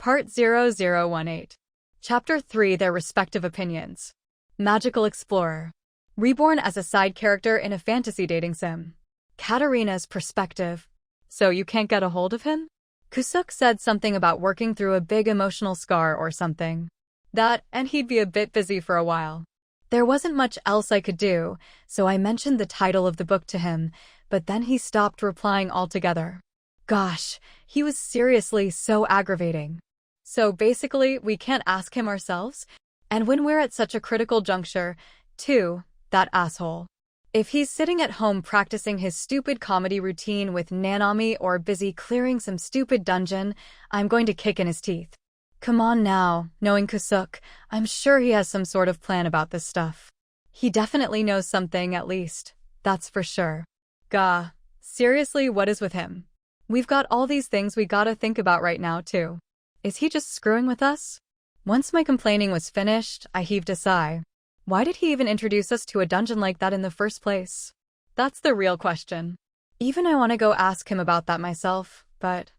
Part 0018. Chapter 3 Their Respective Opinions. Magical Explorer. Reborn as a side character in a fantasy dating sim. Katarina's perspective. So you can't get a hold of him? Kusuk said something about working through a big emotional scar or something. That, and he'd be a bit busy for a while. There wasn't much else I could do, so I mentioned the title of the book to him, but then he stopped replying altogether. Gosh, he was seriously so aggravating. So basically, we can't ask him ourselves? And when we're at such a critical juncture, too, that asshole. If he's sitting at home practicing his stupid comedy routine with Nanami or busy clearing some stupid dungeon, I'm going to kick in his teeth. Come on now, knowing Kusuk, I'm sure he has some sort of plan about this stuff. He definitely knows something at least, that's for sure. Gah, seriously, what is with him? We've got all these things we gotta think about right now, too. Is he just screwing with us? Once my complaining was finished, I heaved a sigh. Why did he even introduce us to a dungeon like that in the first place? That's the real question. Even I want to go ask him about that myself, but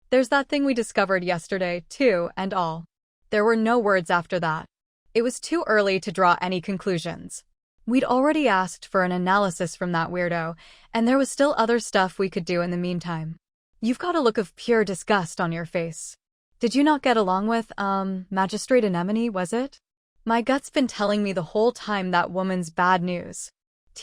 there's that thing we discovered yesterday, too, and all. There were no words after that. It was too early to draw any conclusions. We'd already asked for an analysis from that weirdo, and there was still other stuff we could do in the meantime. You've got a look of pure disgust on your face. Did you not get along with, Magistrate Anemone, was it? My gut's been telling me the whole time that woman's bad news.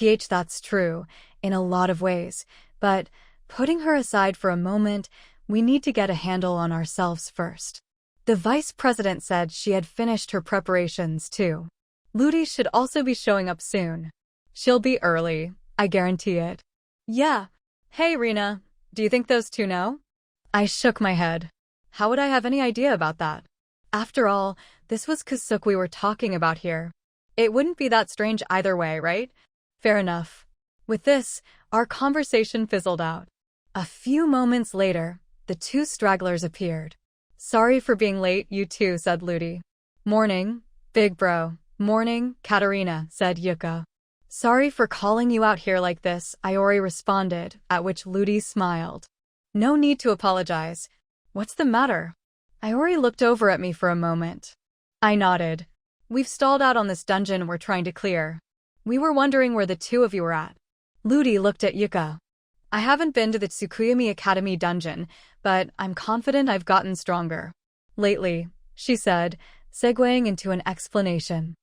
That's true, in a lot of ways, but putting her aside for a moment, we need to get a handle on ourselves first. The vice president said she had finished her preparations, too. Ludi should also be showing up soon. She'll be early, I guarantee it. Yeah. Hey, Rena. Do you think those two know? I shook my head. How would I have any idea about that? After all, this was Kusuk we were talking about here. It wouldn't be that strange either way, right? Fair enough. With this, our conversation fizzled out. A few moments later, the two stragglers appeared. Sorry for being late, you two, said Ludi. Morning, big bro. Morning, Katarina, said Yuka. Sorry for calling you out here like this, Iori responded, at which Ludi smiled. No need to apologize. What's the matter? Iori looked over at me for a moment. I nodded. We've stalled out on this dungeon we're trying to clear. We were wondering where the two of you were at. Ludi looked at Yuka. I haven't been to the Tsukuyami Academy dungeon, but I'm confident I've gotten stronger. Lately, she said, segueing into an explanation.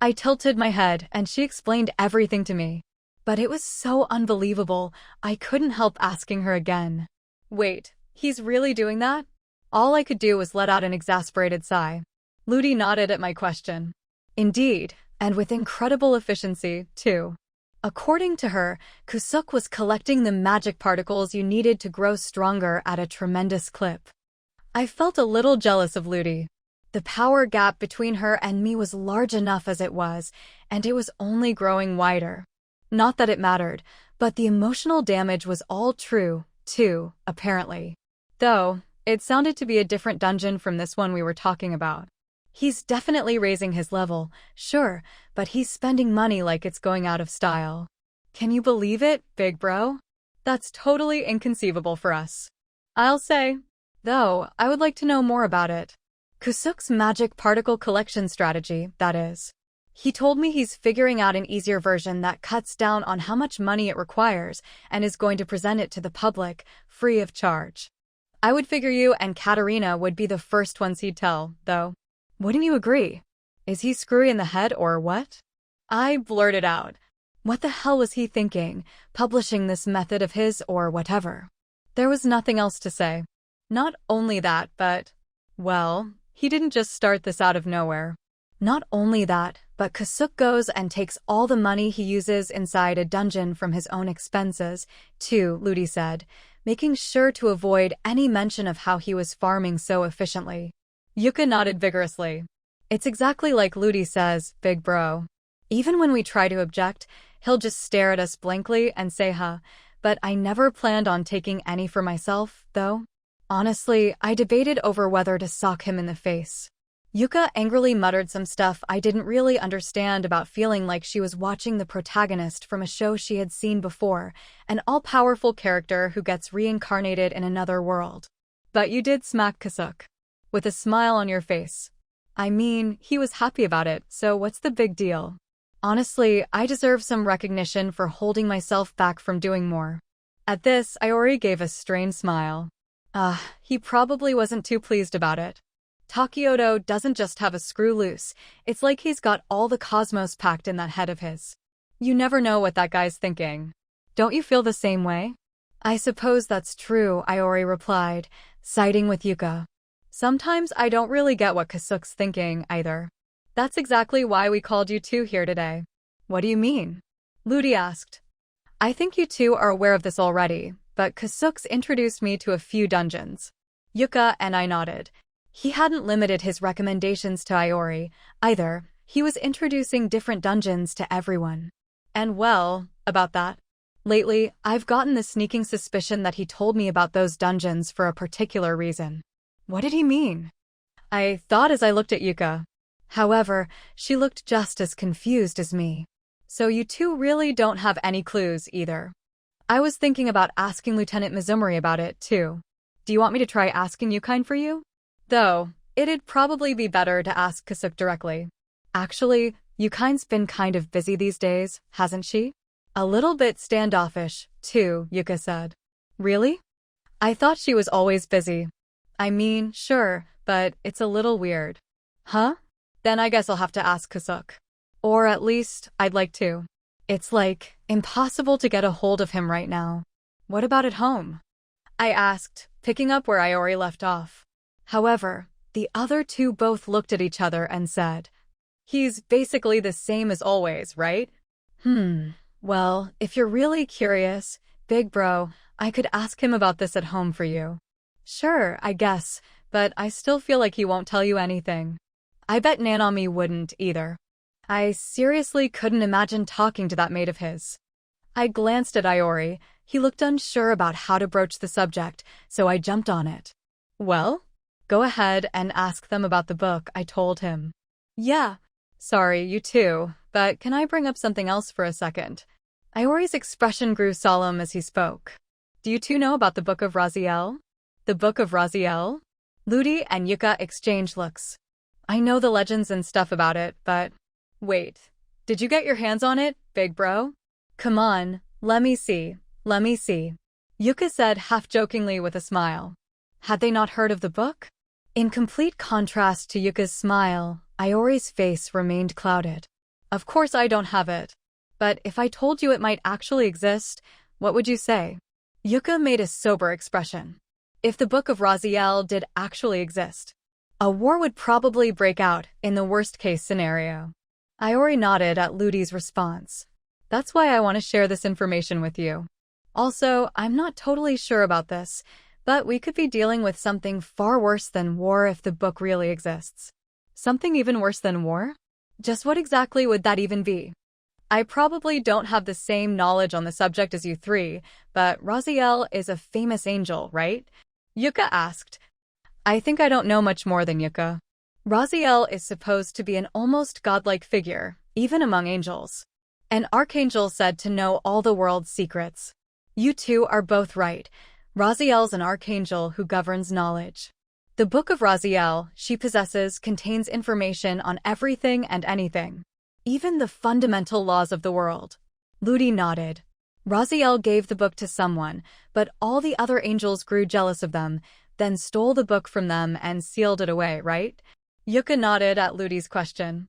I tilted my head, and she explained everything to me. But it was so unbelievable, I couldn't help asking her again. Wait, he's really doing that? All I could do was let out an exasperated sigh. Ludi nodded at my question. Indeed, and with incredible efficiency, too. According to her, Kusuk was collecting the magic particles you needed to grow stronger at a tremendous clip. I felt a little jealous of Ludi. The power gap between her and me was large enough as it was, and it was only growing wider. Not that it mattered, but the emotional damage was all true, too, apparently. Though, it sounded to be a different dungeon from this one we were talking about. He's definitely raising his level, sure, but he's spending money like it's going out of style. Can you believe it, big bro? That's totally inconceivable for us. I'll say. Though, I would like to know more about it. Kusuk's magic particle collection strategy, that is. He told me he's figuring out an easier version that cuts down on how much money it requires and is going to present it to the public, free of charge. I would figure you and Katarina would be the first ones he'd tell, though. Wouldn't you agree? Is he screwy in the head or what? I blurted out. What the hell was he thinking, publishing this method of his or whatever? There was nothing else to say. Not only that, but, well, he didn't just start this out of nowhere. Not only that, but Kusuk goes and takes all the money he uses inside a dungeon from his own expenses, too, Ludi said, making sure to avoid any mention of how he was farming so efficiently. Yuka nodded vigorously. It's exactly like Ludi says, big bro. Even when we try to object, he'll just stare at us blankly and say huh, but I never planned on taking any for myself, though. Honestly, I debated over whether to sock him in the face. Yuka angrily muttered some stuff I didn't really understand about feeling like she was watching the protagonist from a show she had seen before, an all-powerful character who gets reincarnated in another world. But you did smack Kusuk. with a smile on your face. I mean, he was happy about it, so what's the big deal? Honestly, I deserve some recognition for holding myself back from doing more. At this, Iori gave a strained smile. He probably wasn't too pleased about it. Takioto doesn't just have a screw loose, it's like he's got all the cosmos packed in that head of his. You never know what that guy's thinking. Don't you feel the same way? I suppose that's true, Iori replied, siding with Yuka. Sometimes I don't really get what Kasuk's thinking, either. That's exactly why we called you two here today. What do you mean? Ludi asked. I think you two are aware of this already, but Kasuk's introduced me to a few dungeons. Yuka and I nodded. He hadn't limited his recommendations to Iori, either. He was introducing different dungeons to everyone. And well, about that. Lately, I've gotten the sneaking suspicion that he told me about those dungeons for a particular reason. What did he mean? I thought as I looked at Yuka. However, she looked just as confused as me. So you two really don't have any clues either. I was thinking about asking Lieutenant Mizumori about it, too. Do you want me to try asking Yukain for you? Though, it'd probably be better to ask Kasuk directly. Actually, Yukain's been kind of busy these days, hasn't she? A little bit standoffish, too, Yuka said. Really? I thought she was always busy. I mean, sure, but it's a little weird. Huh? Then I guess I'll have to ask Kasuk. Or at least, I'd like to. It's like, impossible to get a hold of him right now. What about at home? I asked, picking up where Iori left off. However, the other two both looked at each other and said, He's basically the same as always, right? Well, if you're really curious, big bro, I could ask him about this at home for you. Sure, I guess, but I still feel like he won't tell you anything. I bet Nanami wouldn't either. I seriously couldn't imagine talking to that mate of his. I glanced at Iori. He looked unsure about how to broach the subject, so I jumped on it. Well, go ahead and ask them about the book, I told him. Yeah. Sorry, you too, but can I bring up something else for a second? Iori's expression grew solemn as he spoke. Do you two know about the Book of Raziel? The Book of Raziel? Ludi and Yuka exchanged looks. I know the legends and stuff about it, but... Wait, did you get your hands on it, big bro? Come on, let me see. Yuka said half-jokingly with a smile. Had they not heard of the book? In complete contrast to Yuka's smile, Iori's face remained clouded. Of course I don't have it. But if I told you it might actually exist, what would you say? Yuka made a sober expression. If the Book of Raziel did actually exist, a war would probably break out in the worst-case scenario. Iori nodded at Ludi's response. That's why I want to share this information with you. Also, I'm not totally sure about this, but we could be dealing with something far worse than war if the book really exists. Something even worse than war? Just what exactly would that even be? I probably don't have the same knowledge on the subject as you three, but Raziel is a famous angel, right? Yuka asked. I think I don't know much more than Yuka. Raziel is supposed to be an almost godlike figure, even among angels. An archangel said to know all the world's secrets. You two are both right. Raziel's an archangel who governs knowledge. The Book of Raziel she possesses contains information on everything and anything, even the fundamental laws of the world. Ludi nodded. Raziel gave the book to someone, but all the other angels grew jealous of them, then stole the book from them and sealed it away, right? Yuka nodded at Ludi's question.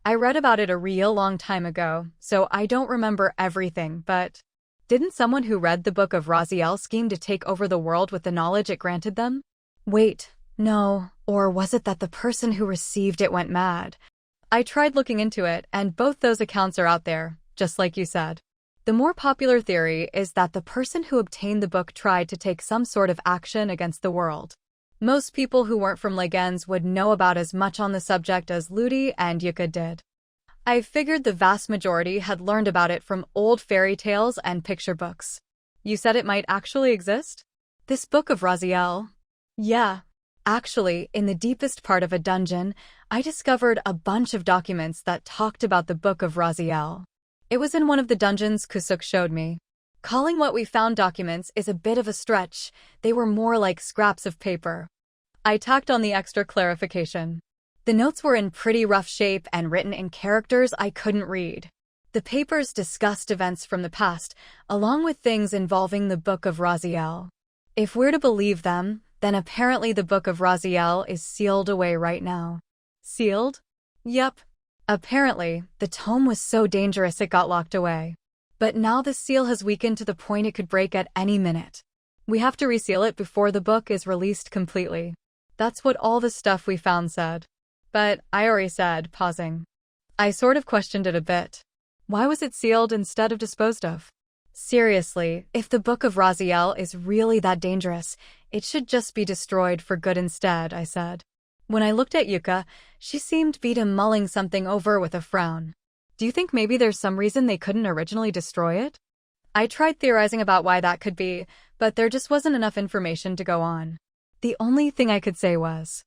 I read about it a real long time ago, so I don't remember everything, but... Didn't someone who read the Book of Raziel scheme to take over the world with the knowledge it granted them? Wait, no, or was it that the person who received it went mad? I tried looking into it, and both those accounts are out there, just like you said. The more popular theory is that the person who obtained the book tried to take some sort of action against the world. Most people who weren't from Legens would know about as much on the subject as Ludi and Yuka did. I figured the vast majority had learned about it from old fairy tales and picture books. You said it might actually exist? This Book of Raziel? Yeah. Actually, in the deepest part of a dungeon, I discovered a bunch of documents that talked about the Book of Raziel. It was in one of the dungeons Kusuk showed me. Calling what we found documents is a bit of a stretch. They were more like scraps of paper. I tacked on the extra clarification. The notes were in pretty rough shape and written in characters I couldn't read. The papers discussed events from the past, along with things involving the Book of Raziel. If we're to believe them, then apparently the Book of Raziel is sealed away right now. Sealed? Yep. Apparently, the tome was so dangerous it got locked away. But now the seal has weakened to the point it could break at any minute. We have to reseal it before the book is released completely. That's what all the stuff we found said. But Iori said, pausing. I sort of questioned it a bit. Why was it sealed instead of disposed of? Seriously, if the Book of Raziel is really that dangerous, it should just be destroyed for good instead, I said. When I looked at Yuka, she seemed to be mulling something over with a frown. Do you think maybe there's some reason they couldn't originally destroy it? I tried theorizing about why that could be, but there just wasn't enough information to go on. The only thing I could say was,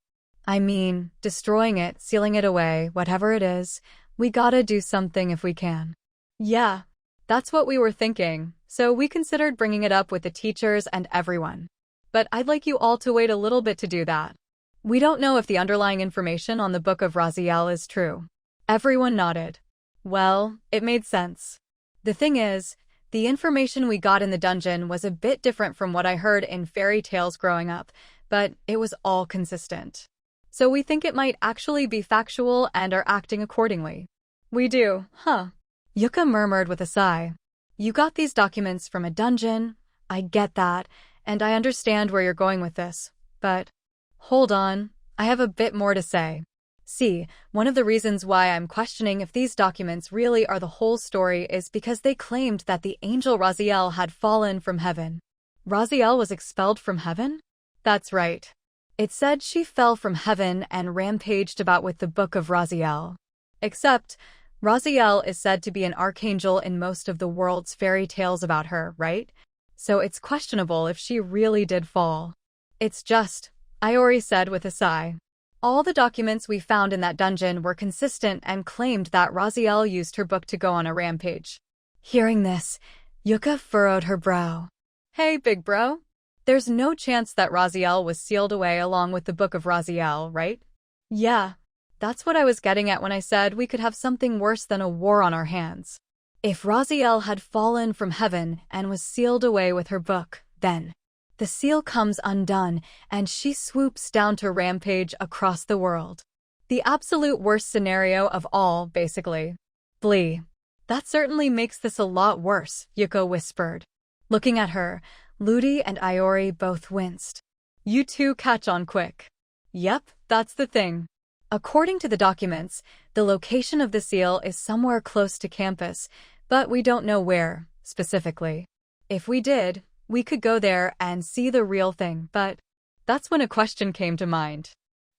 destroying it, sealing it away, whatever it is, we gotta do something if we can. Yeah, that's what we were thinking, so we considered bringing it up with the teachers and everyone. But I'd like you all to wait a little bit to do that. We don't know if the underlying information on the Book of Raziel is true. Everyone nodded. Well, it made sense. The thing is, the information we got in the dungeon was a bit different from what I heard in fairy tales growing up, but it was all consistent. So we think it might actually be factual and are acting accordingly. We do, huh? Yuka murmured with a sigh. You got these documents from a dungeon, I get that, and I understand where you're going with this, but hold on, I have a bit more to say. See, one of the reasons why I'm questioning if these documents really are the whole story is because they claimed that the angel Raziel had fallen from heaven. Raziel was expelled from heaven? That's right. It said she fell from heaven and rampaged about with the Book of Raziel. Except, Raziel is said to be an archangel in most of the world's fairy tales about her, right? So it's questionable if she really did fall. It's just, Iori said with a sigh. All the documents we found in that dungeon were consistent and claimed that Raziel used her book to go on a rampage. Hearing this, Yuka furrowed her brow. Hey, big bro. There's no chance that Raziel was sealed away along with the Book of Raziel, right? Yeah, that's what I was getting at when I said we could have something worse than a war on our hands. If Raziel had fallen from heaven and was sealed away with her book, then the seal comes undone and she swoops down to rampage across the world. The absolute worst scenario of all, basically. Blee. That certainly makes this a lot worse, Yuka whispered. Looking at her, Ludi and Iori both winced. You two catch on quick. Yep, that's the thing. According to the documents, the location of the seal is somewhere close to campus, but we don't know where, specifically. If we did, we could go there and see the real thing, but that's when a question came to mind.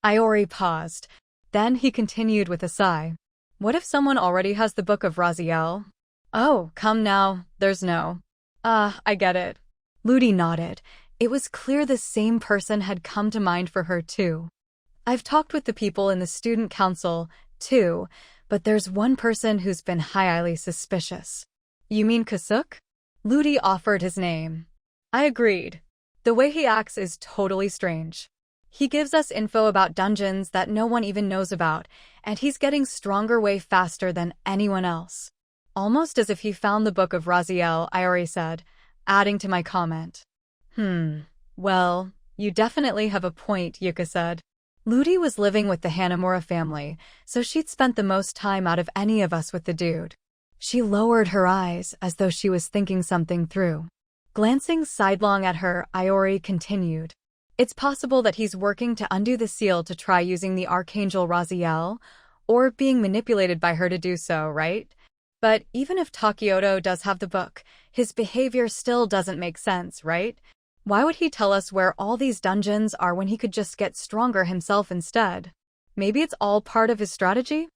Iori paused. Then he continued with a sigh. What if someone already has the Book of Raziel? Oh, come now, there's no. I get it. Ludi nodded. It was clear the same person had come to mind for her too. I've talked with the people in the student council, too, but there's one person who's been highly suspicious. You mean Kasuk? Ludi offered his name. I agreed. The way he acts is totally strange. He gives us info about dungeons that no one even knows about, and he's getting stronger way faster than anyone else. Almost as if he found the Book of Raziel, Iori said, adding to my comment. Well, you definitely have a point, Yuka said. Ludi was living with the Hanamura family, so she'd spent the most time out of any of us with the dude. She lowered her eyes as though she was thinking something through. Glancing sidelong at her, Iori continued. It's possible that he's working to undo the seal to try using the Archangel Raziel, or being manipulated by her to do so, right? But even if Takioto does have the book, his behavior still doesn't make sense, right? Why would he tell us where all these dungeons are when he could just get stronger himself instead? Maybe it's all part of his strategy?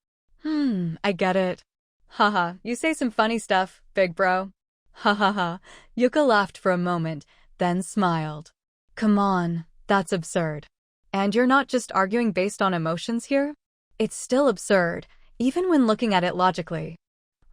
I get it. Haha, you say some funny stuff, big bro. Ha ha ha. Yuka laughed for a moment, then smiled. Come on, that's absurd. And you're not just arguing based on emotions here? It's still absurd, even when looking at it logically.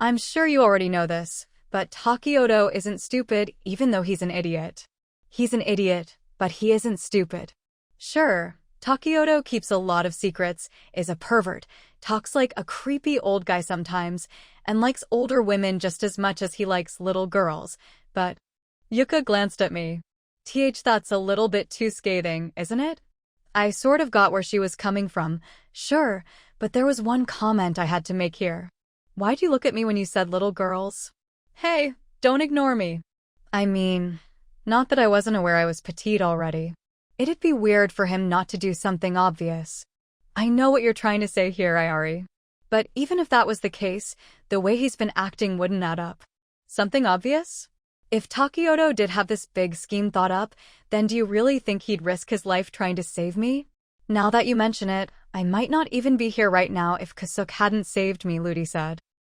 I'm sure you already know this, but Takioto isn't stupid even though he's an idiot. He's an idiot, but he isn't stupid. Sure, Takioto keeps a lot of secrets, is a pervert, talks like a creepy old guy sometimes, and likes older women just as much as he likes little girls, but... Yuka glanced at me. That's a little bit too scathing, isn't it? I sort of got where she was coming from, sure, but there was one comment I had to make here. Why'd you look at me when you said little girls? Hey, don't ignore me. I mean, not that I wasn't aware I was petite already. It'd be weird for him not to do something obvious. I know what you're trying to say here, Ayari. But even if that was the case, the way he's been acting wouldn't add up. Something obvious? If Takioto did have this big scheme thought up, then do you really think he'd risk his life trying to save me? Now that you mention it, I might not even be here right now if Kasuk hadn't saved me, Ludi said.